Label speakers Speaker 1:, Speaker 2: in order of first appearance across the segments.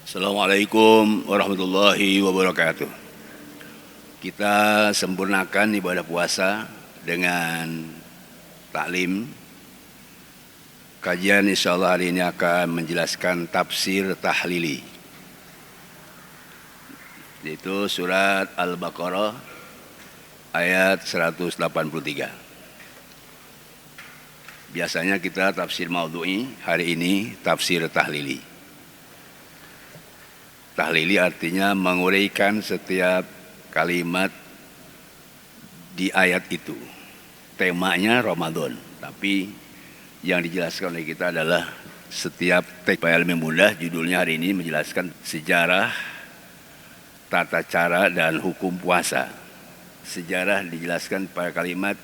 Speaker 1: Assalamualaikum warahmatullahi wabarakatuh. Kita sempurnakan ibadah puasa dengan taklim. Kajian insyaallah hari ini akan menjelaskan tafsir tahlili, yaitu surat Al-Baqarah ayat 183. Biasanya kita tafsir maudhu'i, hari ini tafsir tahlili. Tahlili artinya menguraikan setiap kalimat di ayat itu. Temanya Ramadan, tapi yang dijelaskan oleh kita adalah setiap teks ilmu mudah. Judulnya hari ini menjelaskan sejarah, tata cara dan hukum puasa. Sejarah dijelaskan pada kalimat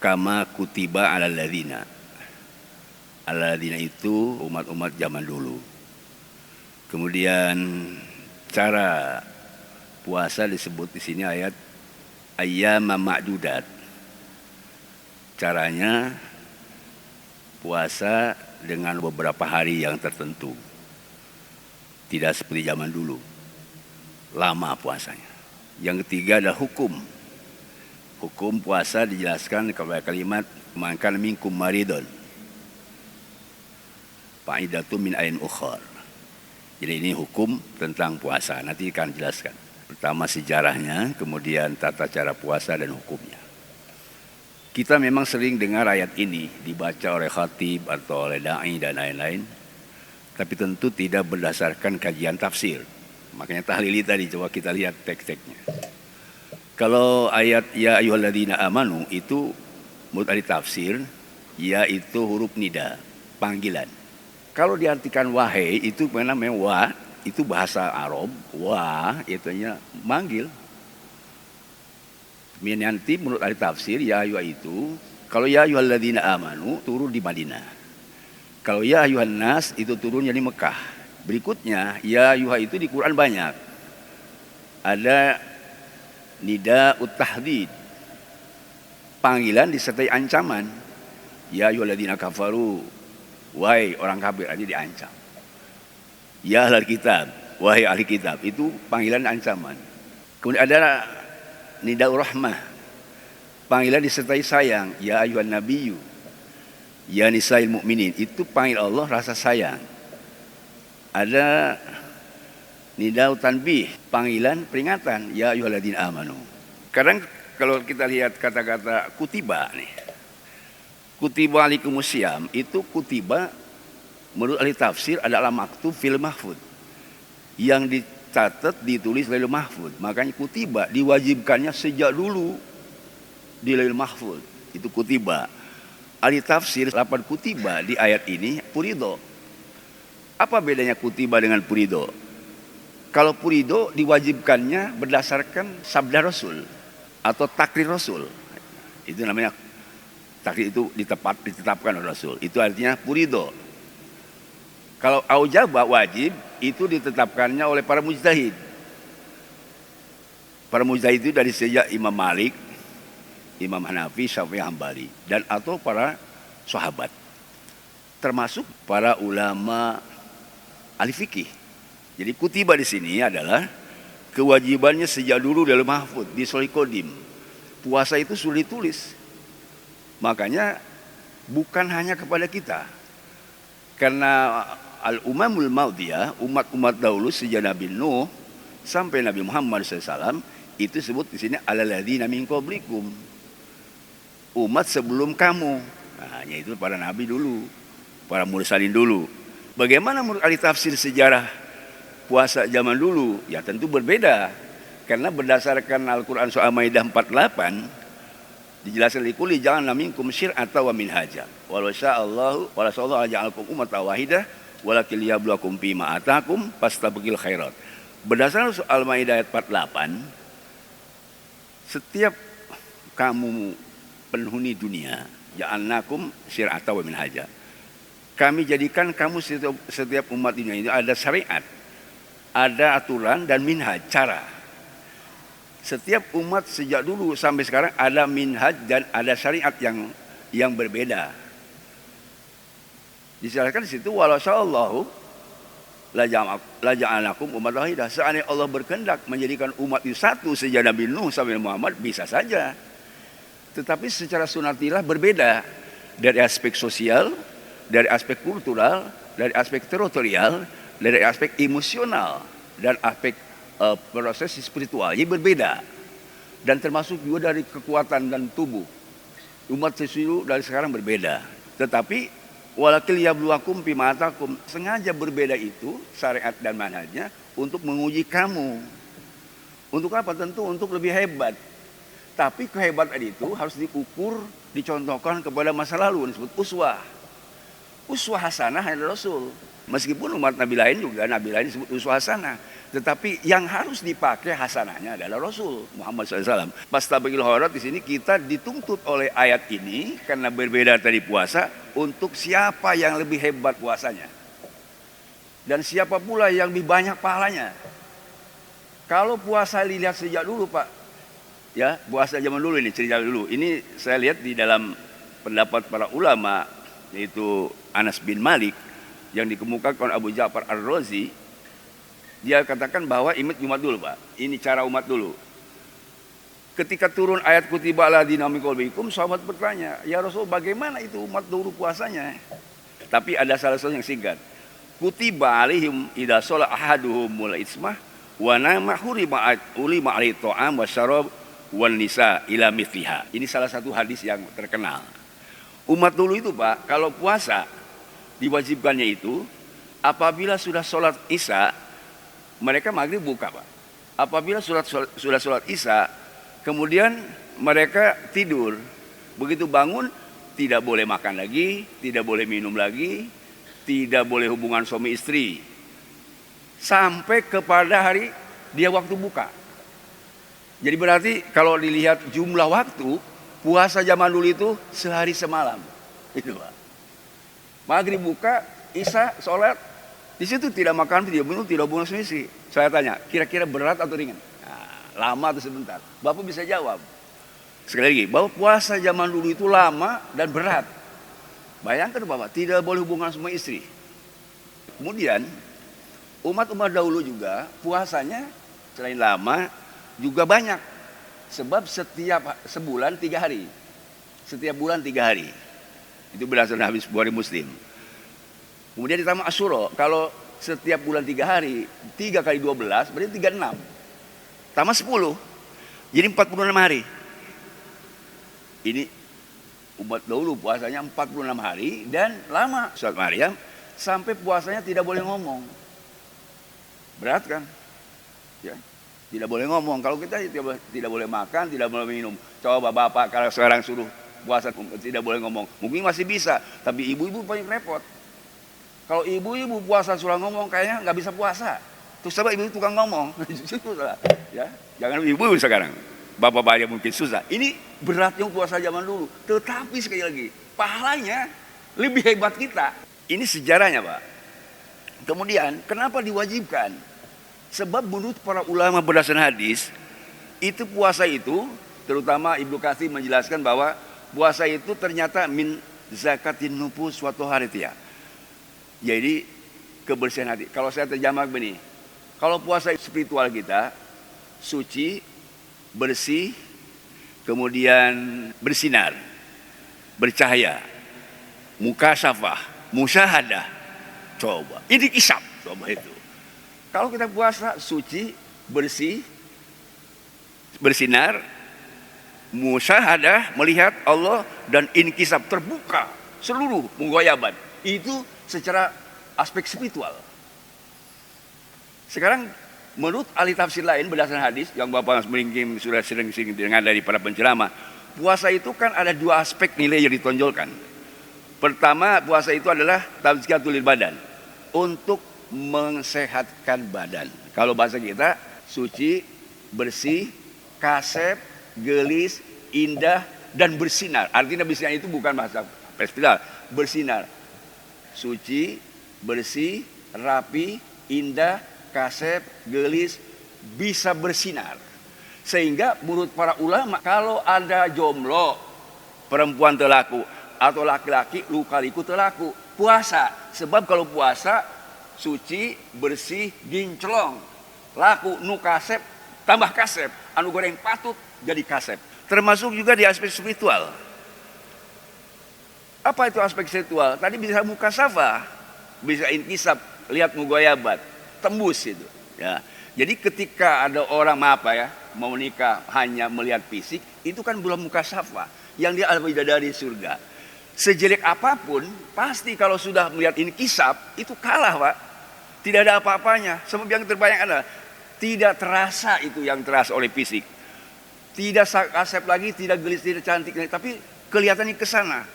Speaker 1: kama kutiba alal ladzina. Al-ladzina itu umat-umat zaman dulu. Kemudian cara puasa disebut di sini ayat ayyama ma'dudat. Caranya puasa dengan beberapa hari yang tertentu. Tidak seperti zaman dulu, lama puasanya. Yang ketiga adalah hukum. Hukum puasa dijelaskan kepada kalimat man kana minkum maridun fa'idatu min ain ukhar. Jadi ini hukum tentang puasa, nanti akan jelaskan. Pertama sejarahnya, kemudian tata cara puasa dan hukumnya. Kita memang sering dengar ayat ini dibaca oleh khatib atau oleh da'i dan lain-lain, tapi tentu tidak berdasarkan kajian tafsir. Makanya tahlili tadi, coba kita lihat teks-teksnya. Kalau ayat ya ayyuhalladzina amanu itu menurut ahli tafsir, ya itu huruf nida, panggilan. Kalau diartikan wahai itu namanya wa, itu bahasa Arab, wa itunya manggil. Nanti menurut ahli tafsir ya ayyuha itu, kalau ya ayyuhalladzina amanu turun di Madinah. Kalau ya ayyuhan nas itu turunnya di Mekah. Berikutnya ya ayyuha itu di Quran banyak. Ada nida ut-tahdid, panggilan disertai ancaman. Ya ayyuhalladzina kafaru, wahai orang kafir, aja diancam. Ya ahlul kitab, wahai ahli kitab, itu panggilan ancaman. Kemudian ada nidaur rahmah, panggilan disertai sayang. Ya ayyuhan nabiyyu, ya nisa'il mu'minin, itu panggil Allah rasa sayang. Ada nidaur tanbih, panggilan peringatan. Ya ayyuhalladzina amanu. Kadang kalau kita lihat kata-kata kutiba nih, kutiba alaikumusiyam, itu kutiba menurut ahli tafsir adalah maktub fil mahfud, yang dicatat ditulis lail mahfud. Makanya kutiba diwajibkannya sejak dulu di lail mahfud, itu kutiba. Ahli tafsir lapan kutiba di ayat ini purido. Apa bedanya kutiba dengan purido? Kalau purido diwajibkannya berdasarkan sabda Rasul atau takrir Rasul, itu namanya takrir, itu ditetapkan oleh Rasul, itu artinya purido. Kalau aujaba wajib, itu ditetapkannya oleh para mujtahid. Para mujtahid itu dari sejak Imam Malik, Imam Hanafi, Syafi'i, Hambali, dan atau para sahabat, termasuk para ulama ahli fikih. Jadi kutiba di sini adalah kewajibannya sejak dulu dalam mahfud di Sahih Qadim. Puasa itu sudah ditulis. Makanya bukan hanya kepada kita. Karena al-umamul maudiyah, umat-umat dahulu sejak Nabi Nuh sampai Nabi Muhammad SAW, itu disebut di sini alalladzina min qablikum, umat sebelum kamu. Nah, itu para nabi dulu, para mursalin dulu. Bagaimana menurut ahli tafsir sejarah puasa zaman dulu? Ya tentu berbeda. Karena berdasarkan Al-Quran surah Al-Maidah 48 dijelaskan likulli ja'alna minkum syir'atan wa minhaja walau sya'allahu wa rasulullah ja'alakum ummatan wahidah walakin liyabluwakum fima atakum fastabqil khairat. Berdasarkan surah Al-Maidah ayat 48, setiap kamu penghuni dunia ja'alnakum syir'atan wa minhaja, kami jadikan kamu setiap umat dunia itu ada syariat, ada aturan dan minhaj, cara. Setiap umat sejak dulu sampai sekarang ada minhaj dan ada syariat yang berbeda. Dijelaskan di situ walau sya'allahu la ja'alakum ummatan wahidah. Seandainya Allah berkehendak menjadikan umat itu satu sejak Nabi Nuh sampai Muhammad, bisa saja. Tetapi secara sunatilah berbeda dari aspek sosial, dari aspek kultural, dari aspek teritorial, dari aspek emosional, dan aspek proses spiritual. Jadi berbeda. Dan termasuk juga dari kekuatan dan tubuh. Umat sesuatu dari sekarang berbeda. Tetapi walakil yabluwakum fima atakum, sengaja berbeda itu syariat dan manhajnya untuk menguji kamu. Untuk apa? Tentu untuk lebih hebat. Tapi kehebatan itu harus diukur, dicontohkan kepada masa lalu, disebut uswah. Uswah hasanah adalah Rasul. Meskipun umat Nabi lain juga, Nabi lain disebut uswah hasanah. Tetapi yang harus dipakai hasanahnya adalah Rasul Muhammad SAW. Pastabikil khairat, di sini kita dituntut oleh ayat ini, karena berbeda tadi puasa, untuk siapa yang lebih hebat puasanya. Dan siapa pula yang lebih banyak pahalanya. Kalau puasa dilihat sejak dulu Pak, ya puasa zaman dulu ini, cerita dulu. Ini saya lihat di dalam pendapat para ulama, yaitu Anas bin Malik, yang dikemukakan Abu Ja'far Ar-Razi. Dia katakan bahwa imit umat dulu Pak. Ini cara umat dulu. Ketika turun ayat kutiba alladzina min qablikum, sahabat bertanya, ya Rasul, bagaimana itu umat dulu puasanya? Tapi ada salah satu yang singkat. Kutiba alaihim idza shalla ahaduhum mul ismah wa nama hurima alaihi ta'am wasyarab wan nisa ila mithliha. Ini salah satu hadis yang terkenal. Umat dulu itu Pak, kalau puasa diwajibkannya itu apabila sudah sholat isya, mereka maghrib buka Pak. Apabila sudah sholat isya, kemudian mereka tidur. Begitu bangun, tidak boleh makan lagi, tidak boleh minum lagi, tidak boleh hubungan suami istri, sampai kepada hari dia waktu buka. Jadi berarti kalau dilihat jumlah waktu, puasa zaman dulu itu sehari semalam. Itu Pak. Maghrib buka, isya, sholat, di situ tidak makan, tidak minum, tidak hubungan suami istri. Saya tanya, kira-kira berat atau ringan? Nah, lama atau sebentar? Bapak bisa jawab. Sekali lagi, bahwa puasa zaman dulu itu lama dan berat. Bayangkan Bapak, tidak boleh hubungan suami istri. Kemudian, umat-umat dahulu juga puasanya selain lama juga banyak. Sebab setiap sebulan 3 hari. Setiap bulan 3 hari. Itu berdasarkan hadis Bukhari Muslim. Kemudian ditambah Asyura. Kalau setiap bulan 3 hari, 3 kali 12 berarti 36. Tambah 10. Jadi 46 hari. Ini umat dahulu puasanya 46 hari dan lama. Surat Maryam sampai puasanya tidak boleh ngomong. Berat kan? Ya. Tidak boleh ngomong. Kalau kita tidak boleh makan, tidak boleh minum. Coba Bapak kalau sekarang suruh puasa tidak boleh ngomong, mungkin masih bisa, tapi ibu-ibu paling repot. Kalau ibu-ibu puasa suruh ngomong, kayaknya nggak bisa puasa. Terus sebab ibu tukang ngomong, ya, jangan ibu sekarang. Bapak-bapak mungkin susah. Ini beratnya puasa zaman dulu. Tetapi sekali lagi, pahalanya lebih hebat kita. Ini sejarahnya Pak. Kemudian kenapa diwajibkan? Sebab menurut para ulama berdasarkan hadis, itu puasa itu, terutama Ibnu Katsir menjelaskan bahwa puasa itu ternyata min zakatin nufus suatu hari ya. Jadi kebersihan hati. Kalau saya terjemah begini, kalau puasa spiritual kita suci, bersih, kemudian bersinar, bercahaya, mukasyafah, musyahadah. Coba, ini kisah, coba itu. Kalau kita puasa suci, bersih, bersinar, musyahadah, melihat Allah, dan inkisab, terbuka seluruh menggoyaban. Itu secara aspek spiritual. Sekarang menurut ahli tafsir lain berdasarkan hadis yang Bapak Meringkim sudah sering-sering dengar dari para penceramah, puasa itu kan ada 2 aspek nilai yang ditonjolkan. Pertama, puasa itu adalah tazkiyatul badan, untuk mensehatkan badan. Kalau bahasa kita, suci, bersih, kasep, gelis, indah, dan bersinar. Artinya bersinar itu bukan bahasa spiritual, bersinar. Suci, bersih, rapi, indah, kasep, gelis, bisa bersinar. Sehingga menurut para ulama, kalau ada jomblo, perempuan telaku, atau laki-laki luka-liku telaku, puasa. Sebab kalau puasa, suci, bersih, ginclong, laku, nu kasep, tambah kasep, anu goreng patut jadi kasep. Termasuk juga di aspek spiritual. Apa itu aspek spiritual? Tadi bisa mukasafah, bisa inkisab, lihat mugoyabat, tembus itu. Ya. Jadi ketika ada orang mau nikah hanya melihat fisik, itu kan belum mukasafah. Yang dia al-bidadari surga. Sejelek apapun, pasti kalau sudah melihat inkisab, itu kalah, Pak. Tidak ada apa-apanya. Sebab yang terbayang adalah tidak terasa itu yang terasa oleh fisik. Tidak kasep lagi, tidak gelis, tidak cantik, tapi kelihatannya ke sana.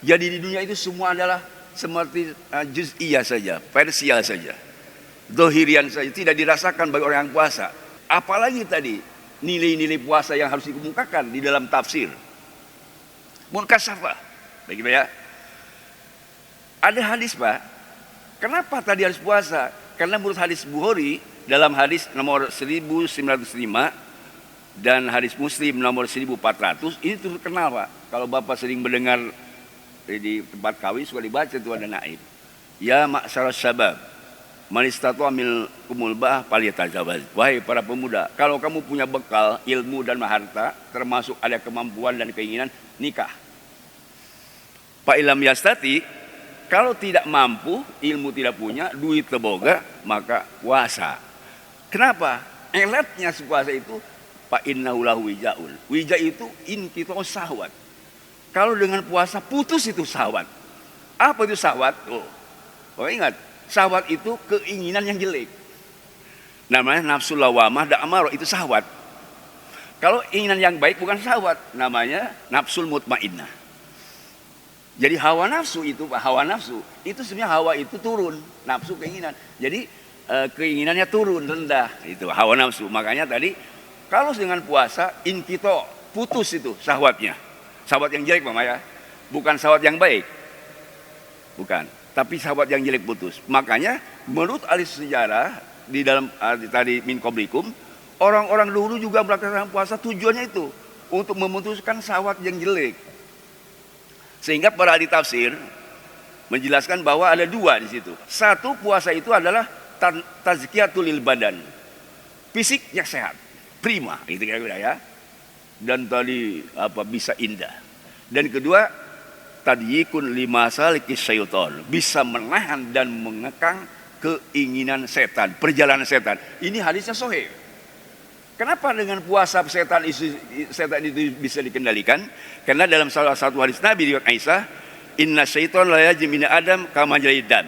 Speaker 1: Jadi di dunia itu semua adalah seperti juz'iyah saja, parsial saja. Dohirian saja, tidak dirasakan bagi orang yang puasa. Apalagi tadi nilai-nilai puasa yang harus dikemukakan di dalam tafsir. Munkasafah. Begitu ya. Ada hadis, Pak. Kenapa tadi harus puasa? Karena menurut hadis Bukhari dalam hadis nomor 1905 dan hadis Muslim nomor 1400 ini terkenal, Pak. Kalau Bapak sering mendengar di tempat kawin suka dibaca itu ada naib. Ya ma'syaras syabab, man istata'a minkumul ba'ah falyatazawwaj. Wahai para pemuda, kalau kamu punya bekal ilmu dan harta, termasuk ada kemampuan dan keinginan, nikah. Pak ilam yastati, kalau tidak mampu, ilmu tidak punya, duit teboga, maka puasa. Kenapa? Elatnya puasa itu Pak innahu lahu wijaun. Wija itu inqita syahwat. Kalau dengan puasa putus itu syahwat. Apa itu syahwat? Oh ingat, syahwat itu keinginan yang jelek. Namanya nafsu lawamah dan amarah, itu syahwat. Kalau keinginan yang baik bukan syahwat, namanya nafsul mutmainnah. Jadi hawa nafsu itu, Pak, hawa nafsu itu sebenarnya hawa itu turun, nafsu keinginan. Jadi keinginannya turun, rendah, itu hawa nafsu. Makanya tadi kalau dengan puasa inkito, putus itu syahwatnya. Syahwat yang jelek, Pak ya. Bukan syahwat yang baik. Bukan, tapi syahwat yang jelek putus. Makanya menurut ahli sejarah di dalam tadi min qablikum, orang-orang dulu juga melaksanakan puasa tujuannya itu untuk memutuskan syahwat yang jelek. Sehingga para ahli tafsir menjelaskan bahwa ada dua di situ. Satu, puasa itu adalah tazkiyatul lil badan. Fisiknya sehat, prima, itu kira-kira ya. Dan tadi bisa indah. Dan kedua, tadyikun limasalikis syaitan, bisa menahan dan mengekang keinginan setan, perjalanan setan. Ini hadisnya sahih. Kenapa dengan puasa setan itu bisa dikendalikan? Karena dalam salah satu hadis Nabi riwayat Aisyah, inna syaitan la yajri min adam kama yajri dam.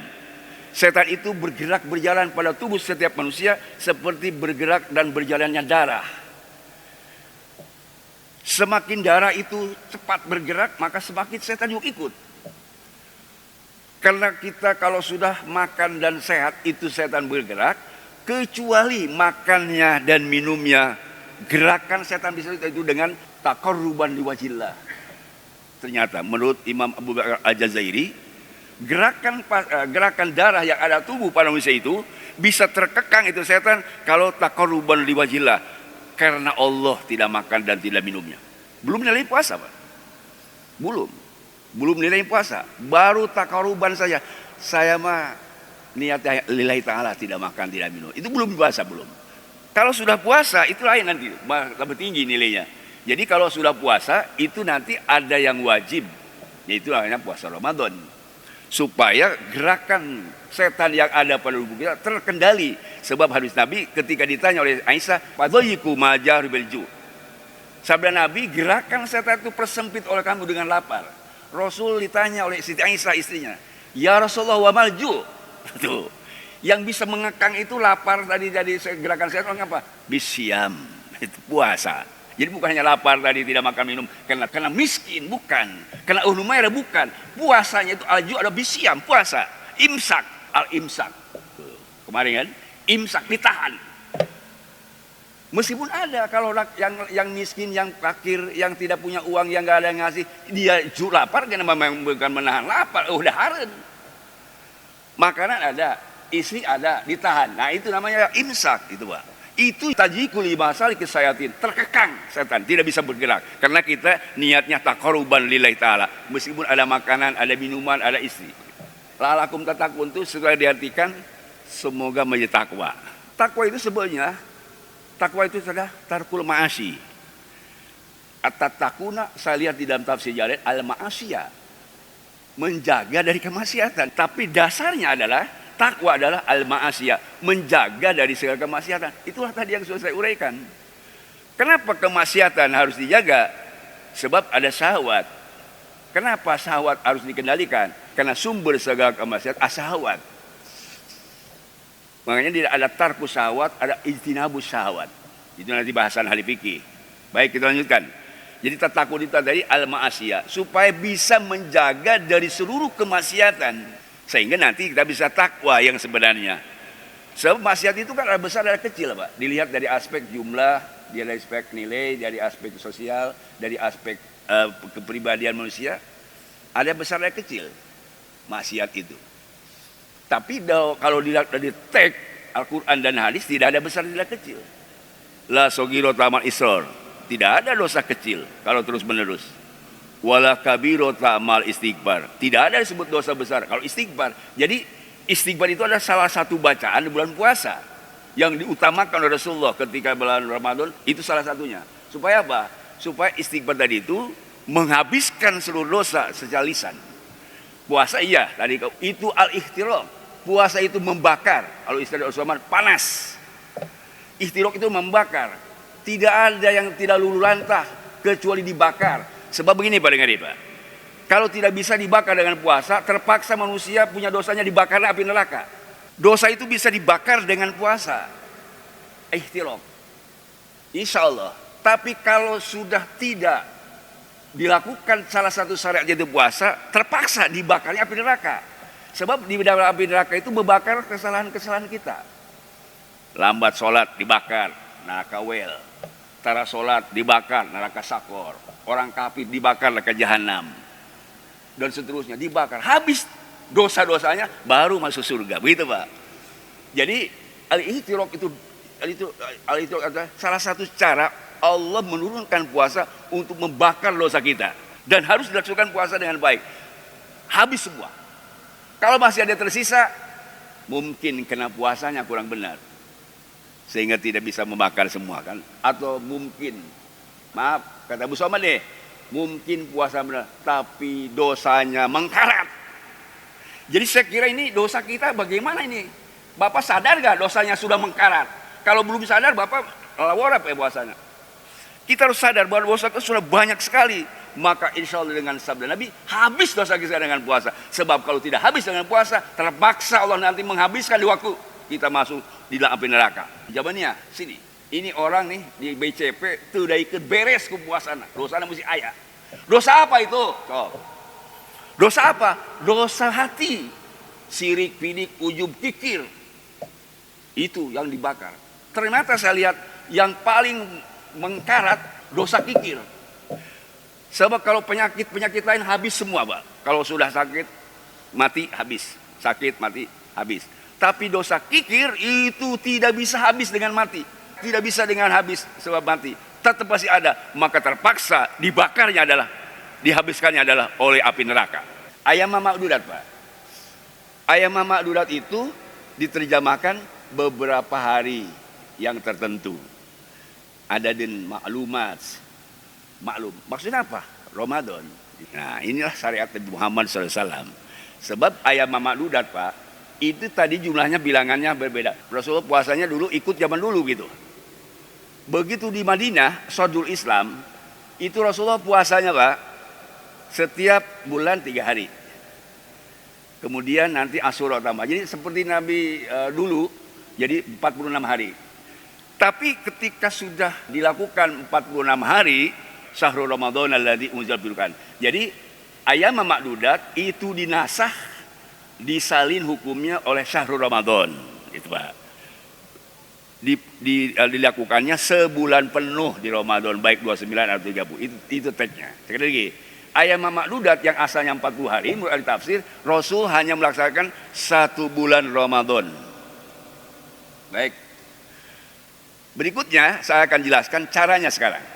Speaker 1: Setan itu berjalan pada tubuh setiap manusia seperti bergerak dan berjalannya darah. Semakin darah itu cepat bergerak, maka semakin setan juga ikut. Karena kita kalau sudah makan dan sehat, itu setan bergerak. Kecuali makannya dan minumnya, gerakan setan bisa itu dengan taqarruban liwajillah. Ternyata menurut Imam Abu Bakar Al-Jazairi, gerakan darah yang ada tubuh pada manusia itu bisa terkekang itu setan kalau taqarruban liwajillah, karena Allah tidak makan dan tidak minumnya. Belum nilai puasa, Pak. Belum nilai puasa, baru taqarruban saja. Saya mah niatnya lillahi ta'ala, tidak makan, tidak minum. Itu belum puasa, belum. Kalau sudah puasa, itu lain nanti, lebih tinggi nilainya. Jadi kalau sudah puasa, itu nanti ada yang wajib, yaitu namanya puasa Ramadan. Supaya gerakan setan yang ada pada tubuh kita terkendali. Sebab hadis Nabi ketika ditanya oleh Aisyah, fadhayiku majahru bilju. Sabda Nabi, gerakan setan itu persempit oleh kamu dengan lapar. Rasul ditanya oleh Siti Aisyah istrinya, ya Rasulullah wa malju. Tuh. Yang bisa mengekang itu lapar tadi, jadi gerakan setan apa? Bisyam, itu puasa. Jadi bukan hanya lapar tadi, tidak makan minum karena miskin, bukan. Karena unumaira, bukan. Puasanya itu alju ada bisyam, puasa. Imsak, al-imsak. Kemarin kan, imsak ditahan. Meskipun ada kalau yang miskin, yang fakir, yang tidak punya uang, yang nggak ada yang ngasih, dia lapar karena memang bukan menahan lapar, udah haren. Makanan ada, isi ada, ditahan. Nah itu namanya imsak itu, Pak. Itu tajikul limasalikis syayatin, terkekang setan, tidak bisa bergerak. Karena kita niatnya taqarruban lillahi ta'ala. Meskipun ada makanan, ada minuman, ada istri. Lalakum tatakun itu setelah diartikan semoga menjadi takwa. Takwa itu sebenarnya, takwa itu adalah tarkul ma'asi. At-takuna, saya lihat di dalam tafsir Jalalain, al-ma'asiyah, menjaga dari kemaksiatan. Tapi dasarnya adalah takwa adalah al-ma'asiyah, menjaga dari segala kemaksiatan. Itulah tadi yang sudah saya uraikan. Kenapa kemaksiatan harus dijaga? Sebab ada syahwat. Kenapa syahwat harus dikendalikan? Karena sumber segala kemaksiatan syahwat. Makanya tidak ada tarku syahwat, ada ijtinabus syahwat. Itu nanti bahasan ahli fikih. Baik, kita lanjutkan. Jadi tatakun itu dari al-ma'asiyah, supaya bisa menjaga dari seluruh kemaksiatan, sehingga nanti kita bisa takwa yang sebenarnya. Sebab maksiat itu kan ada besar ada kecil, Pak. Dilihat dari aspek jumlah, dari aspek nilai, dari aspek sosial, dari aspek kepribadian manusia. Ada besar ada kecil maksiat itu. Tapi kalau dilihat dari teks Al-Quran dan hadis, tidak ada besar tidak kecil. La sogiro tamal isror. Tidak ada dosa kecil kalau terus menerus. Wala kabiro ta'mal istighfar. Tidak ada disebut dosa besar kalau istighfar. Jadi istighfar itu adalah salah satu bacaan di bulan puasa yang diutamakan oleh Rasulullah ketika bulan Ramadan. Itu salah satunya. Supaya apa? Supaya istighfar tadi itu menghabiskan seluruh dosa secara lisan. Puasa iya tadi itu al-ihtiraq. Puasa itu membakar. Kalau istilah Rasulullah panas. Ihtiraq itu membakar. Tidak ada yang tidak luluh lantah kecuali dibakar. Sebab begini Pak, dengar Pak. Kalau tidak bisa dibakar dengan puasa, terpaksa manusia punya dosanya dibakar api neraka. Dosa itu bisa dibakar dengan puasa. Ihtiraq. Insya Allah. Tapi kalau sudah tidak dilakukan salah satu syariat yaitu puasa, terpaksa dibakarnya api neraka. Sebab di dalam api neraka itu membakar kesalahan-kesalahan kita. Lambat sholat dibakar, neraka wel. Tara sholat dibakar, neraka sakor. Orang kafir dibakar, neraka jahanam. Dan seterusnya dibakar. Habis dosa-dosanya baru masuk surga. Begitu Pak. Jadi al-ihtiraq itu adalah salah satu cara Allah menurunkan puasa untuk membakar dosa kita. Dan harus dilaksanakan puasa dengan baik. Habis semua. Kalau masih ada tersisa, mungkin kena puasanya kurang benar. Sehingga tidak bisa membakar semua kan. Atau mungkin, maaf kata Bu Somad deh, mungkin puasa benar, tapi dosanya mengkarat. Jadi saya kira ini dosa kita bagaimana ini? Bapak sadar gak dosanya sudah mengkarat? Kalau belum sadar Bapak lawarap puasanya. Kita harus sadar bahwa dosa kita sudah banyak sekali. Maka insya Allah dengan sabda Nabi, habis dosa kita dengan puasa. Sebab kalau tidak habis dengan puasa, terpaksa Allah nanti menghabiskan di waktu kita masuk di dalam api neraka. Jawabannya sini. Ini orang nih di BCP sudah ikut beres ke puasana. Dosanya mesti ayah. Dosa apa itu? Dosa apa? Dosa hati. Sirik, fidik, ujub, kikir. Itu yang dibakar. Ternyata saya lihat yang paling mengkarat dosa kikir. Sebab kalau penyakit lain habis semua, Pak. Kalau sudah sakit, mati, habis. Sakit, mati, habis. Tapi dosa kikir itu tidak bisa habis dengan mati. Tidak bisa dengan habis sebab mati. Tetap masih ada. Maka terpaksa dibakarnya adalah, dihabiskannya adalah oleh api neraka. Ayam ma'dudat, Pak. Ayam ma'dudat itu diterjemahkan beberapa hari yang tertentu. Ada din maklumat. Maklum. Maksudnya apa? Ramadan. Nah inilah syariat Nabi Muhammad SAW. Sebab ayam ma'dudat, Pak, itu tadi jumlahnya bilangannya berbeda. Rasulullah puasanya dulu ikut zaman dulu gitu. Begitu di Madinah, Sodul Islam, itu Rasulullah puasanya Pak, setiap bulan 3 hari. Kemudian nanti Asyura tambah. Jadi seperti Nabi dulu, jadi 46 hari. Tapi ketika sudah dilakukan 46 hari, Syahrul Ramadan alladzi unzila fihi Al-Qur'an. Jadi ayam ma'dudat itu dinasah, disalin hukumnya oleh Syahrul Ramadan, gitu Pak. Dilakukannya sebulan penuh di Ramadan, baik 29 atau 30. Itu teksnya. Sekali lagi, ayam ma'dudat yang asalnya 40 hari, menurut ahli tafsir, Rasul hanya melaksanakan 1 bulan Ramadan. Baik. Berikutnya saya akan jelaskan caranya sekarang.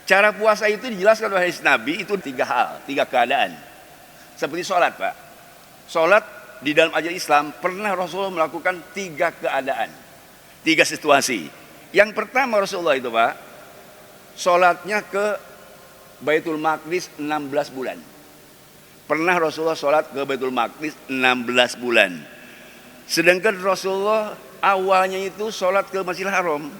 Speaker 1: Cara puasa itu dijelaskan oleh hadis Nabi itu 3 hal, 3 keadaan. Seperti sholat, Pak. Sholat di dalam ajaran Islam pernah Rasulullah melakukan 3 keadaan, 3 situasi. Yang pertama Rasulullah itu Pak, sholatnya ke Baitul Maqdis 16 bulan. Pernah Rasulullah sholat ke Baitul Maqdis 16 bulan. Sedangkan Rasulullah awalnya itu sholat ke Masjidil Haram.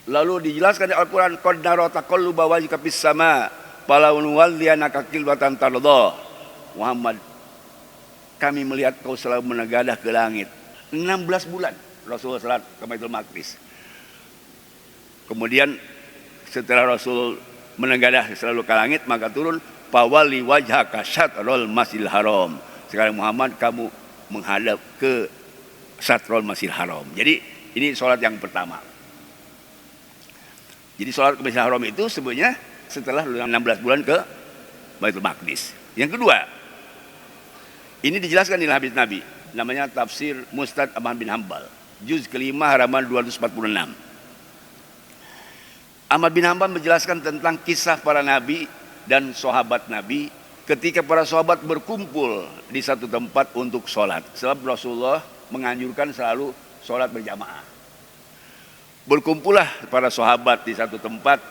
Speaker 1: Lalu dijelaskan di Al-Quran, qad nara taqalluba wajhika fis sama falawnuwalliyannaka qiblatan tardha. Muhammad, kami melihat kau selalu menegadah ke langit. 16 bulan Rasulullah sholat ke Baitul Maqdis. Kemudian setelah Rasul menegadah selalu ke langit, maka turun fawalli wajhaka syatrul Masjidil Haram. Sekarang Muhammad, kamu menghadap ke Syatrul Masjidil Haram. Jadi ini sholat yang pertama. Jadi sholat ke Masjidil Haram itu sebenarnya setelah 16 bulan ke Baitul Maqdis. Yang kedua, ini dijelaskan di hadis Nabi, namanya Tafsir Mustad Ahmad bin Hanbal, juz kelima halaman 246. Ahmad bin Hanbal menjelaskan tentang kisah para nabi dan sahabat Nabi ketika para sahabat berkumpul di satu tempat untuk sholat. Sebab Rasulullah menganjurkan selalu sholat berjamaah. Berkumpullah para sahabat di satu tempat,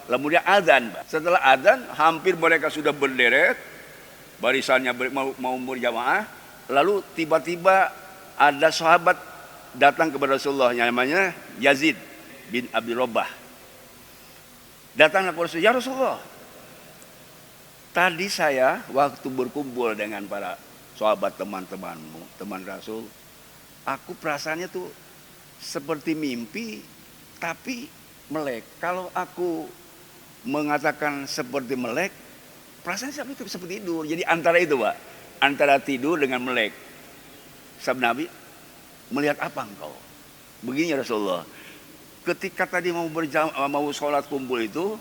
Speaker 1: kemudian azan. Setelah azan, hampir mereka sudah berderet, barisannya mau berjamaah. Lalu tiba-tiba ada sahabat datang kepada Rasulullah, yang namanya Yazid bin Abi Robah. Datang kepada Rasulullah, ya Rasulullah, tadi saya waktu berkumpul dengan para sahabat teman-temanmu, teman Rasul, aku perasaannya tuh seperti mimpi, tapi melek. Kalau aku mengatakan seperti melek, perasaan itu seperti tidur. Jadi antara itu Pak, antara tidur dengan melek. Sabda Nabi, melihat apa engkau? Begini ya Rasulullah, ketika tadi mau sholat kumpul itu,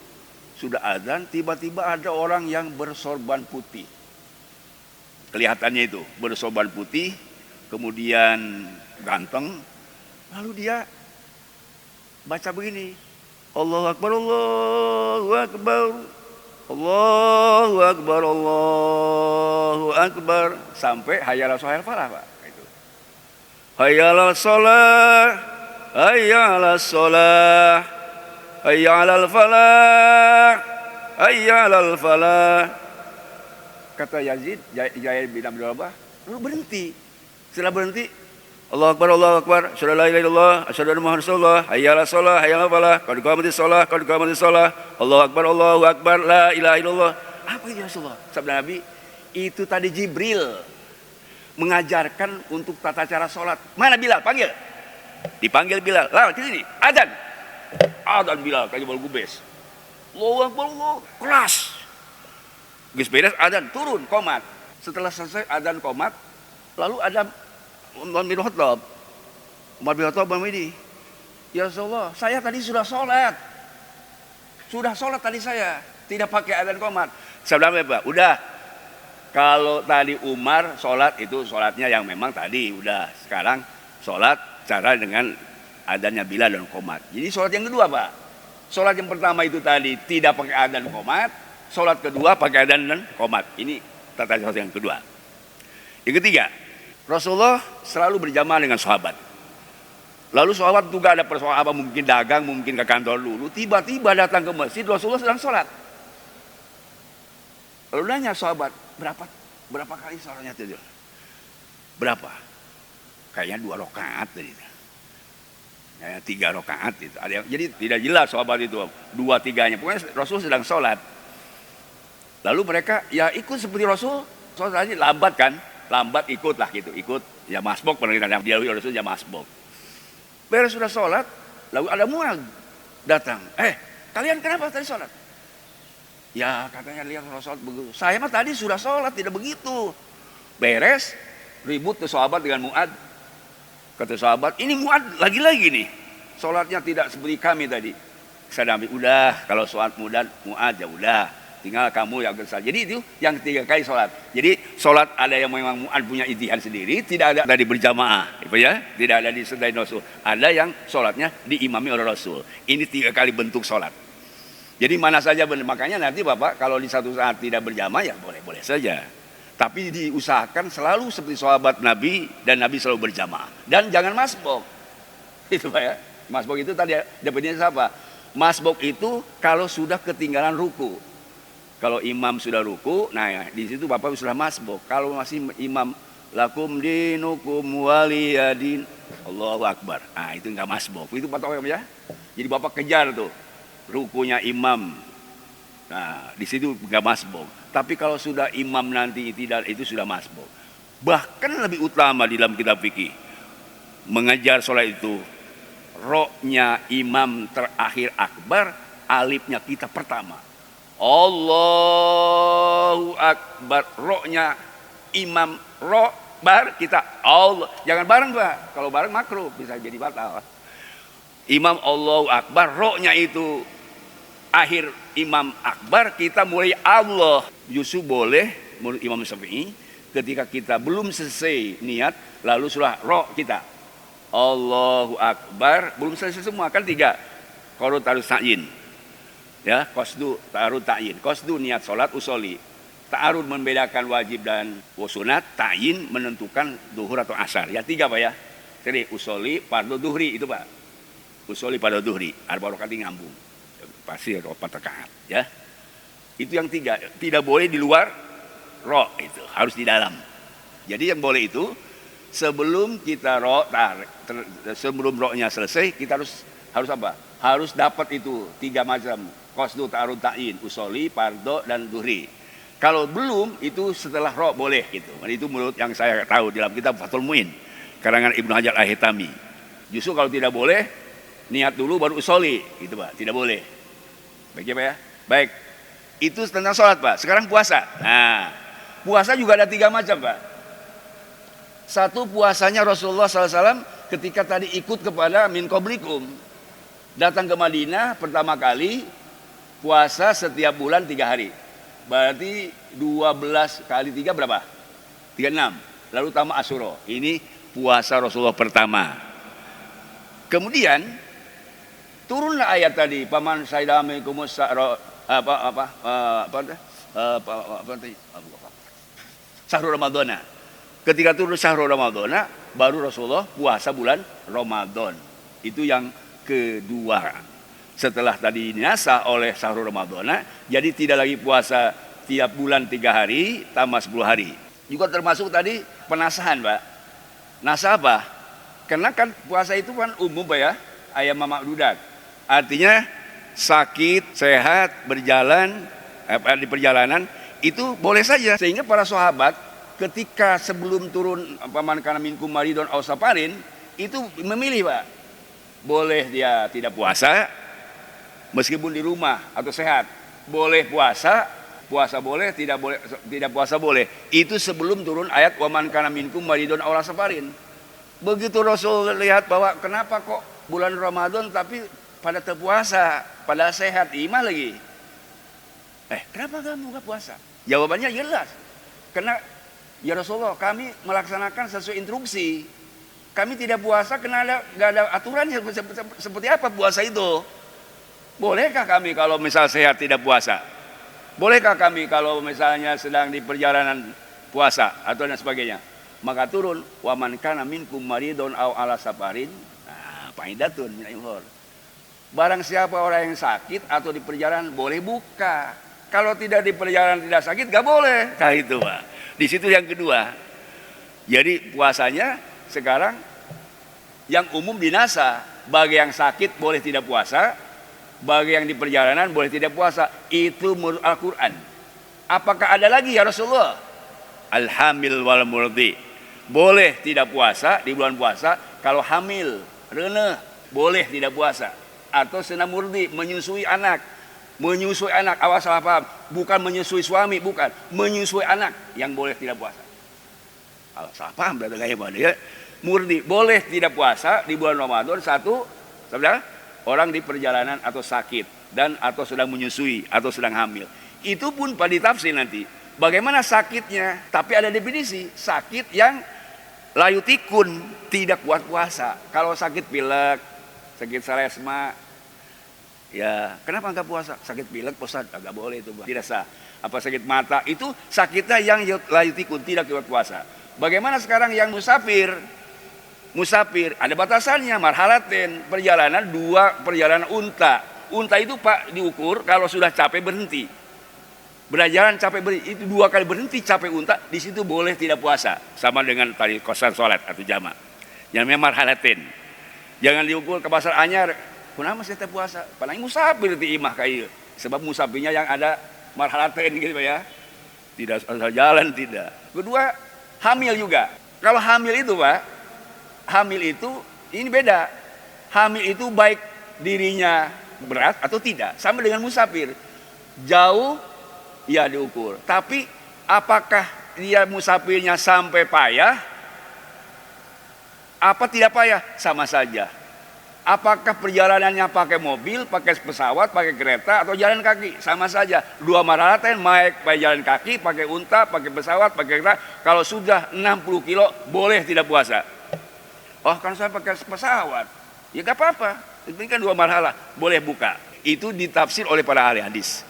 Speaker 1: sudah azan, tiba-tiba ada orang yang bersorban putih. Kelihatannya itu, bersorban putih, kemudian ganteng. Lalu dia baca begini, Allahu Akbar, Allahu Akbar, Allahu Akbar, Allahu Akbar, sampai hayya 'alas shalah Pak. Itu. Hayya 'alas shalah, hayya 'alas shalah, hayya 'alal falah, hayya 'alal falah. Kata Yazid bin Abi Rabah, lalu berhenti. Setelah berhenti, Allahu Akbar, Allahu Akbar, asyhadu an la ilaha illallah, asyhadu anna Muhammadar Rasulullah, hayya 'alas shalah, hayya 'alal falah, qad qamatis shalah, qad qamatis shalah, Allahu Akbar, la ilaha illallah. Apa itu Rasulullah? Sabda Nabi, itu tadi Jibril mengajarkan untuk tata cara sholat. Mana Bilal? Panggil. Dipanggil Bilal. Lah, sini, adzan. Adzan Bilal, kayak bal gubes. Allahu Akbar, Allah, keras. Geus beres adzan, turun qomat. Setelah selesai adzan qomat, lalu ada Umar bin Khattab. Umar bin Khattab begini, ya Rasulullah, saya tadi sudah sholat tadi saya, tidak pakai adzan qomat. Sabda apa? Udah, kalau tadi Umar sholat itu sholatnya yang memang tadi, udah. Sekarang sholat cara dengan adzannya Bilal dan qomat. Jadi sholat yang kedua Pak, sholat yang pertama itu tadi tidak pakai adzan qomat, sholat kedua pakai adzan dan qomat. Ini tata sholat yang kedua. Yang ketiga, Rasulullah selalu berjamaah dengan sahabat. Lalu sahabat juga ada persahabat, mungkin dagang, mungkin ke kantor dulu. Tiba-tiba datang ke masjid, Rasulullah sedang sholat. Lalu nanya sahabat, berapa kali sholatnya itu? Berapa? Kayaknya 2 rakaat tadi. Kayaknya 3 rakaat itu. Ada yang, jadi tidak jelas sahabat itu 2-3-nya. Pokoknya Rasul sedang sholat. Lalu mereka ya ikut seperti Rasul. Sholat tadi lambat kan? Lambat ikutlah gitu, ikut ya masbuk, pernah dia Rasul ya masbuk. Beres sudah sholat, lalu ada Mu'adz datang. Kalian kenapa tadi sholat? Ya katanya lihat Rasul begitu. Saya mah tadi sudah sholat, tidak begitu. Beres, ribut tuh sahabat dengan Mu'adz. Kata sahabat, ini Mu'adz lagi-lagi nih, sholatnya tidak seperti kami tadi. Saya Nabi, udah kalau sholat Mu'adz ya udah, tinggal kamu yang besar. Jadi itu yang 3 kali sholat. Jadi sholat ada yang memang Mu'adz punya ijtihad sendiri, tidak ada tadi berjamaah, gitu ya, tidak ada disertai Rasul. Ada yang sholatnya diimami oleh Rasul. Ini 3 kali bentuk sholat. Jadi mana saja benar. Makanya nanti Bapak kalau di satu saat tidak berjamaah ya boleh-boleh saja. Tapi diusahakan selalu seperti sahabat Nabi, dan Nabi selalu berjamaah. Dan jangan masbuk. Itu Pak ya. Masbuk itu tadi definisinya apa? Masbuk itu kalau sudah ketinggalan ruku. Kalau imam sudah ruku, nah ya, di situ Bapak sudah masbuk. Kalau masih imam lakum dinukum waliyadin, Allahu Akbar. Nah, itu enggak masbuk. Itu patokan ya. Jadi Bapak kejar tuh rukunya imam. Nah, di situ enggak masbuk. Tapi kalau sudah imam nanti tidak, itu sudah masbuk. Bahkan lebih utama di dalam kitab fikih, mengajar sholat itu, roknya imam terakhir akbar, alifnya kita pertama. Allahu Akbar, roknya imam, rok bar kita Allah. Jangan bareng Pak, kalau bareng makruh bisa jadi batal. Imam Allahu Akbar, roknya itu akhir imam akbar, kita mulai Allah. Justru boleh menurut Imam Syafi'i, ketika kita belum selesai niat, lalu sudah roh kita Allahu Akbar, belum selesai semua kan 3. Qasdu ta'arud ta'yin. Ya, qasdu ta'arud ta'yin. Qasdu niat salat usoli. Ta'arud membedakan wajib dan sunat, ta'yin menentukan duhur atau asar. Ya 3 Pak ya. Jadi usoli, fardu duhri itu Pak. Usoli fardu duhri, arba rakaat ngambung. Pasti 4 rakaat ya. Itu yang 3, tidak boleh di luar roh, itu harus di dalam. Jadi yang boleh itu sebelum kita roh, sebelum rohnya selesai, kita harus apa? Harus dapat itu 3 macam, qasdu ta'arud ta'yin, usoli, fardu dan duhri. Kalau belum, itu setelah roh boleh gitu. Itu menurut yang saya tahu dalam kitab Fathul Muin karangan Ibnu Hajar Al-Haytami. Justru kalau tidak boleh, niat dulu baru usoli, gitu Pak, tidak boleh. Baik ya Pak ya? Baik. Itu tentang sholat Pak. Sekarang puasa. Nah, puasa juga ada 3 macam Pak. Satu, puasanya Rasulullah SAW ketika tadi ikut kepada min qablikum. Datang ke Madinah pertama kali, puasa setiap bulan 3 hari. Berarti 12 kali 3 berapa? 36. Lalu tambah Asyura. Ini puasa Rasulullah pertama. Kemudian turunlah ayat tadi, paman saidamikumus Syahrul Ramadhana. Ketika turun Syahrul Ramadhana, baru Rasulullah puasa bulan Ramadan. Itu yang kedua. Setelah tadi dinasah oleh Syahrul Ramadhana, jadi tidak lagi puasa tiap bulan 3 hari tambah 10 hari. Juga termasuk tadi penasahan Pak. Nasah apa? Karena kan puasa itu kan umum Pak ya, ayam mamak dudak. Artinya sakit, sehat, berjalan, di perjalanan itu boleh saja. Sehingga para sahabat ketika sebelum turun paman kana minkum maridun aw safarin itu memilih Pak. Boleh dia tidak puasa meskipun di rumah atau sehat. Boleh puasa, puasa boleh, tidak puasa boleh. Itu sebelum turun ayat waman kana minkum maridun aw safarin. Begitu Rasul lihat bahwa kenapa kok bulan Ramadan tapi pada terpuasa, pada sehat, iman lagi. Kenapa kamu gak puasa? Jawabannya jelas. Karena ya Rasulullah, kami melaksanakan sesuai instruksi. Kami tidak puasa karena gak ada aturannya seperti apa puasa itu. Bolehkah kami kalau misal sehat tidak puasa? Bolehkah kami kalau misalnya sedang di perjalanan puasa atau dan sebagainya? Maka turun waman kana minkum maridun aw ala safarin. Nah, faidatun min al-umur. Barang siapa orang yang sakit atau di perjalanan boleh buka. Kalau tidak di perjalanan tidak sakit gak boleh. Nah itu Pak. Di situ yang kedua. Jadi puasanya sekarang yang umum dinasa. Bagi yang sakit boleh tidak puasa. Bagi yang di perjalanan boleh tidak puasa. Itu menurut Al-Quran. Apakah ada lagi ya Rasulullah? Al-hamil wal murdi. Boleh tidak puasa di bulan puasa. Kalau hamil, reneh, boleh tidak puasa. Atau sedang murdi, menyusui anak. Menyusui anak, awas salah paham. Bukan menyusui suami, bukan. Menyusui anak yang boleh tidak puasa. Kalau salah paham, berarti kayak mana ya. Murdi, boleh tidak puasa di bulan Ramadan. Satu, saudara, orang di perjalanan atau sakit. Dan atau sedang menyusui, atau sedang hamil. Itu pun pada ditafsir nanti. Bagaimana sakitnya? Tapi ada definisi. Sakit yang layutikun, tidak kuat puasa. Kalau sakit pilek, sakit salesma, Ya, kenapa nggak puasa? Sakit pilek, Ustaz, nggak boleh itu, Bang. Tidak sah. Apa sakit mata? Itu sakitnya yang layutikun, tidak kuat puasa. Bagaimana sekarang yang musafir? Musafir, ada batasannya, marhalaten, perjalanan 2 perjalanan unta. Unta itu Pak diukur kalau sudah capek berhenti. Berjalan capek berhenti, itu 2 kali berhenti capek unta, di situ boleh tidak puasa. Sama dengan tadi kosan sholat atau jamaah. Yang namanya marhalaten. Jangan diukur ke pasar anyar, kenapa saya tidak puasa? Padahal musafir di imah kayu. Sebab musafirnya yang ada marhalaten gitu ya. Tidak asal jalan, tidak. Kedua, hamil juga. Kalau hamil itu Pak, hamil itu ini beda. Hamil itu baik dirinya berat atau tidak, sama dengan musafir. Jauh ya diukur. Tapi apakah dia musafirnya sampai payah? Apa tidak payah? Sama saja. Apakah perjalanannya pakai mobil, pakai pesawat, pakai kereta, atau jalan kaki? Sama saja. 2 marhalaten, baik pakai jalan kaki, pakai unta, pakai pesawat, pakai kereta. Kalau sudah 60 kilo, boleh tidak puasa. Oh, kan saya pakai pesawat. Ya gak apa-apa. Ini kan 2 marhalah, boleh buka. Itu ditafsir oleh para ahli hadis.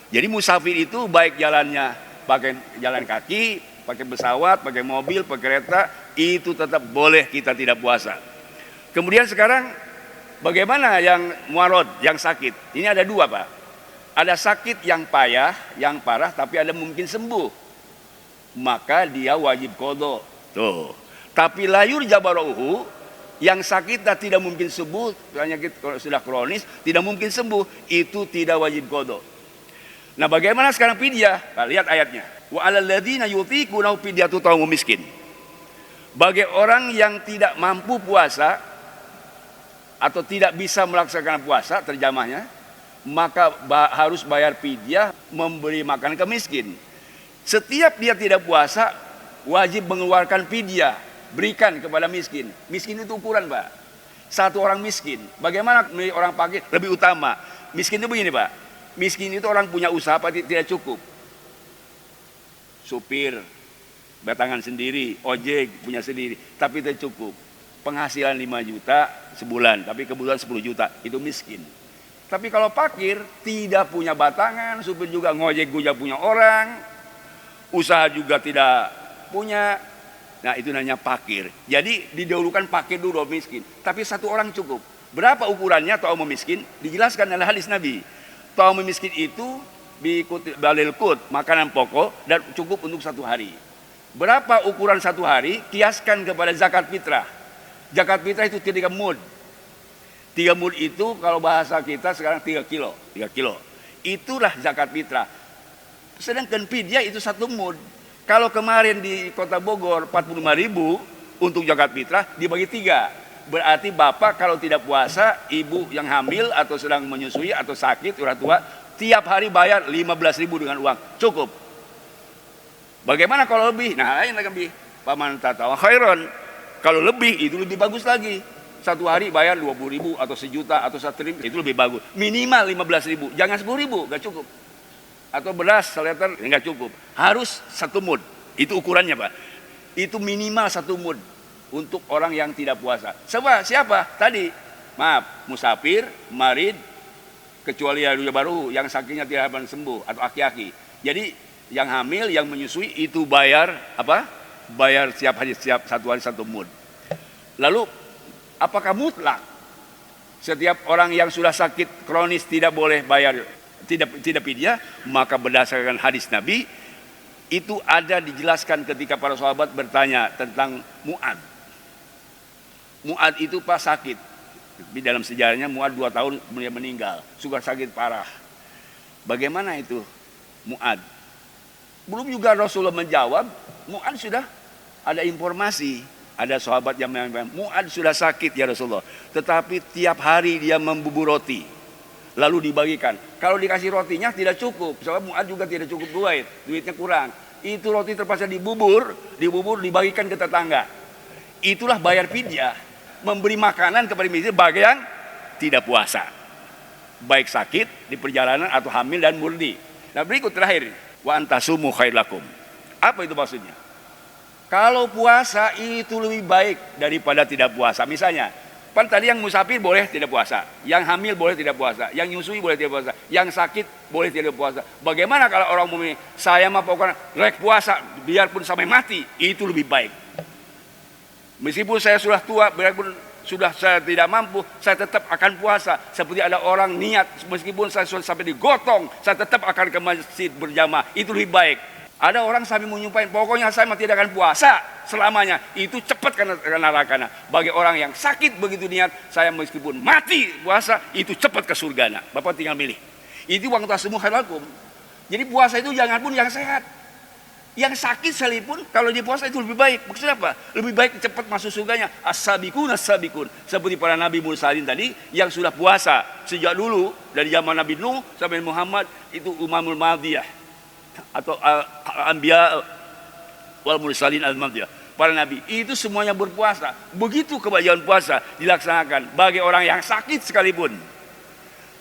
Speaker 1: Jadi musafir itu baik jalannya pakai jalan kaki, pakai pesawat, pakai mobil, pakai kereta, itu tetap boleh kita tidak puasa. Kemudian sekarang bagaimana yang muarod, yang sakit? Ini ada 2 Pak. Ada sakit yang payah, yang parah, tapi ada mungkin sembuh. Maka dia wajib qadha. Tuh. Tapi layur jabaruhu, yang sakit dan tidak mungkin sembuh, penyakit sudah kronis, tidak mungkin sembuh, itu tidak wajib qadha. Nah, bagaimana sekarang fidyah? Nah, lihat ayatnya. Wa 'alal ladzina yutiquna fidyatun ta'amu miskin. Bagi orang yang tidak mampu puasa atau tidak bisa melaksanakan puasa, terjemahnya, maka harus bayar fidyah, memberi makan ke miskin. Setiap dia tidak puasa, wajib mengeluarkan fidyah, berikan kepada miskin. Miskin itu ukuran, Pak. Satu orang miskin. Bagaimana orang fakir lebih utama? Miskin itu begini, Pak. Miskin itu orang punya usaha tapi tidak cukup. Supir, batangan sendiri, ojek punya sendiri, tapi tidak cukup. Penghasilan 5 juta sebulan, tapi kebutuhan 10 juta, itu miskin. Tapi kalau fakir, tidak punya batangan, supir juga ngojek juga punya orang, usaha juga tidak punya, nah itu namanya fakir. Jadi didahulukan fakir dulu miskin, tapi satu orang cukup. Berapa ukurannya ta'am miskin? Dijelaskan dalam hadis Nabi. Ta'am miskin itu diikuti balil kut, makanan pokok, dan cukup untuk 1 hari. Berapa ukuran 1 hari? Kiaskan kepada zakat fitrah. Zakat fitrah itu 3 mud. 3 mud itu kalau bahasa kita sekarang 3 kilo. 3 kilo. Itulah zakat fitrah. Sedangkan fidyah itu 1 mud. Kalau kemarin di kota Bogor 45.000 untuk zakat fitrah dibagi 3. Berarti bapak kalau tidak puasa, ibu yang hamil atau sedang menyusui atau sakit, orang tua, tiap hari bayar 15.000 dengan uang. Cukup. Bagaimana kalau lebih? Nah, lain lebih. Paman tatawa khairon. Kalau lebih itu lebih bagus lagi. 1 hari bayar 20.000 atau 1 juta atau 1 triliun, itu lebih bagus. Minimal 15.000, jangan 10.000, gak cukup. Atau beras seliter, gak cukup. Harus 1 mud. Itu ukurannya, Pak. Itu minimal 1 mud untuk orang yang tidak puasa. Siapa? Tadi, maaf, musafir, marid, kecuali yang baru, yang sakitnya tidak akan sembuh, atau aki-aki. Jadi yang hamil, yang menyusui itu bayar apa? Bayar setiap hari, setiap 1 hari 1 mud. Lalu apakah mutlak setiap orang yang sudah sakit kronis tidak boleh bayar, tidak fidyah? Maka berdasarkan hadis Nabi itu ada dijelaskan ketika para sahabat bertanya tentang Mu'ad. Mu'ad itu Pak sakit. Di dalam sejarahnya Mu'ad 2 tahun dia meninggal, sudah sakit parah. Bagaimana itu Mu'ad? Belum juga Rasulullah menjawab, Mu'ad sudah ada informasi. Ada sahabat yang mengatakan, Mu'ad sudah sakit ya Rasulullah, tetapi tiap hari dia membubur roti, lalu dibagikan. Kalau dikasih rotinya tidak cukup, sebab Mu'ad juga tidak cukup duitnya kurang. Itu roti terpaksa dibubur dibagikan ke tetangga. Itulah bayar fidyah. Memberi makanan kepada miskin bagi yang tidak puasa, baik sakit di perjalanan atau hamil dan murni. Nah, berikut terakhir, wa antasumu khair lakum. Apa itu maksudnya? Kalau puasa itu lebih baik daripada tidak puasa. Misalnya Pan tadi yang musafir boleh tidak puasa, yang hamil boleh tidak puasa, yang nyusui boleh tidak puasa, yang sakit boleh tidak puasa. Bagaimana kalau orang mukmin, saya mah pokoknya rek puasa biarpun sampai mati, itu lebih baik. Meskipun saya sudah tua, biarpun sudah saya tidak mampu, saya tetap akan puasa. Seperti ada orang niat, meskipun saya sudah sampai digotong, saya tetap akan ke masjid berjamaah, itu lebih baik. Ada orang sambil menyumpahin, pokoknya saya tidak akan puasa selamanya. Itu cepat ke neraka. Bagi orang yang sakit begitu niat, saya meskipun mati puasa, itu cepat ke surga. Bapak tinggal milih. Itu waktu semua khailakum. Jadi puasa itu jangan pun yang sehat. Yang sakit sekalipun, kalau dia puasa itu lebih baik. Maksudnya apa? Lebih baik cepat masuk surganya. As-sabikun, as-sabikun. Seperti para Nabi Mursalin tadi, yang sudah puasa sejak dulu, dari zaman Nabi Nuh sampai Muhammad, itu umamul madiyah. Atau Anbiya wal Mursalin al-Madiyah, para nabi itu semuanya berpuasa. Begitu kebajikan puasa dilaksanakan bagi orang yang sakit sekalipun.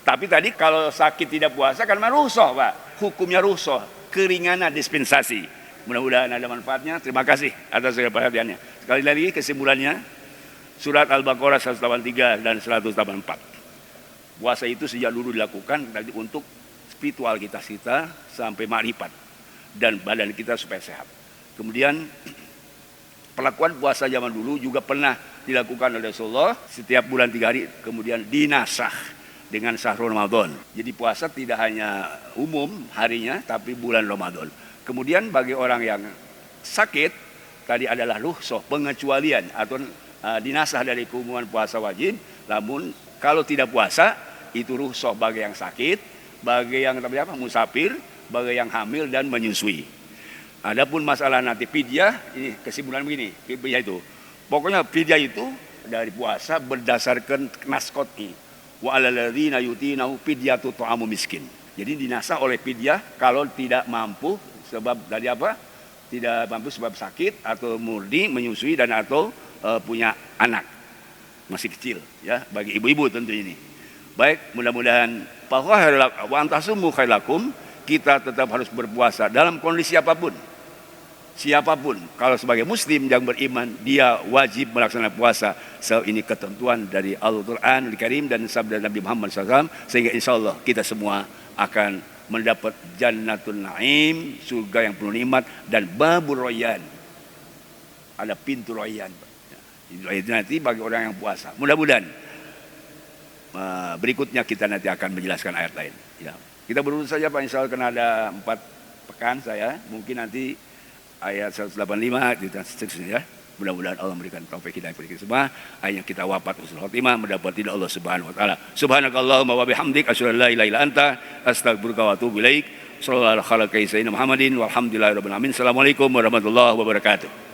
Speaker 1: Tapi tadi kalau sakit tidak puasa kan rusuh, Pak. Hukumnya rusuh, keringanan dispensasi. Mudah-mudahan ada manfaatnya. Terima kasih atas perhatiannya. Sekali lagi kesimpulannya, surat Al-Baqarah 183 dan 184. Puasa itu sejak dulu dilakukan tadi untuk spiritual kita sampai makrifat dan badan kita supaya sehat. Kemudian perlakuan puasa zaman dulu juga pernah dilakukan oleh Rasulullah setiap bulan 3 hari, kemudian dinasah dengan syahrul Ramadan. Jadi puasa tidak hanya umum harinya, tapi bulan Ramadan. Kemudian bagi orang yang sakit tadi adalah rukhsah, pengecualian atau dinasah dari keumuman puasa wajib. Namun kalau tidak puasa itu rukhsah bagi yang sakit, bagi yang musafir, bagi yang hamil dan menyusui. Adapun masalah nanti fidyah, ini kesimpulan begini, fidyah itu. Pokoknya fidyah itu dari puasa berdasarkan nas qot'i. Wa 'alal ladzina yutinahu fidyatu ta'amu miskin. Jadi dinasah oleh fidyah kalau tidak mampu sebab dari apa? Tidak mampu sebab sakit atau murni menyusui dan atau punya anak masih kecil, ya, bagi ibu-ibu tentu ini. Baik, mudah-mudahan wa antasumu khailakum, kita tetap harus berpuasa dalam kondisi apapun. Siapapun, kalau sebagai muslim yang beriman, dia wajib melaksanakan puasa. So, ini ketentuan dari Al-Quran Al-Karim dan sabda Nabi Muhammad SAW, sehingga insya Allah kita semua akan mendapat jannatul na'im, surga yang penuh nikmat, dan babur royan. Ada pintu royan. Itu nanti bagi orang yang puasa. Mudah-mudahan berikutnya kita nanti akan menjelaskan ayat lain. Ya. Kita berurut saja Pak, insya Allah karena ada 4 pekan saya, mungkin nanti ayat 185 dan seterusnya ya. Mudah-mudahan Allah memberikan taufik hidayah kepada kita semua. Ayat kita wafat husnul khotimah mendapat ridha Allah Subhanahu wa taala. Subhanakallahumma wa bihamdik asyhadu an la ilaha illa anta astaghfiruka wa atubu ilaik. Sallallahu alaihi wa sallam Muhammadin walhamdulillahirabbil alamin. Assalamualaikum warahmatullahi wabarakatuh.